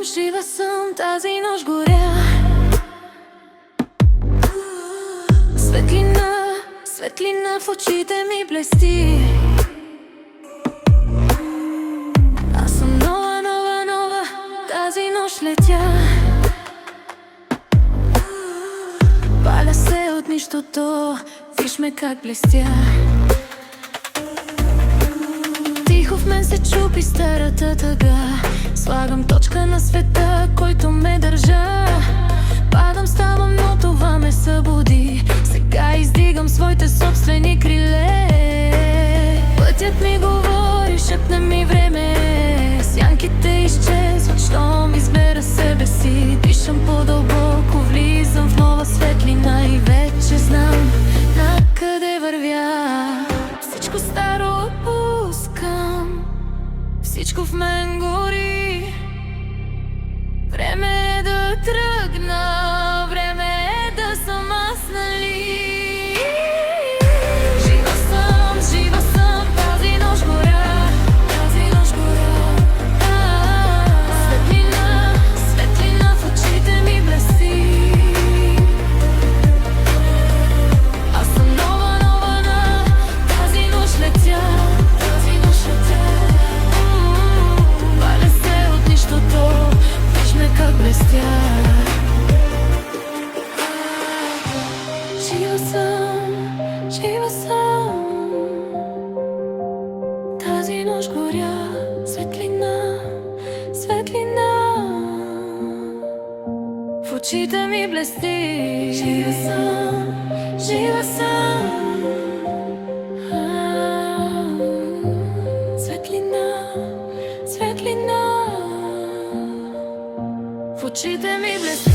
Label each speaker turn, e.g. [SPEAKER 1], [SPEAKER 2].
[SPEAKER 1] Жива съм, тази нощ горя. Светлина в очите ми блести. Аз съм нова, тази нощ летя. Паля се от нищото, виж ме как блестя. Тихо в мен се чупи старата тъга. Слагам точка на света, който ме държа. Падам, ставам, но това ме събуди. Сега издигам своите собствени криле. Пътят ми говори, шепне ми време. Сянките изчезват, щом избера себе си. Дишам по-дълбоко, влизам в нова светлина и вече знам накъде вървя. Всичко старо отпускам, всичко в мен гори. Време е да тръгна, време е да съм аз, нали? Жива съм, тази нощ горя. Светлина в очите ми блести. Аз съм нова, тази нощ летя. Валя се от нищото, виж ме как блестя. Жива съм, тази нощ горя. Светлина в очите ми блести. Жива съм, светлина в очите ми блести.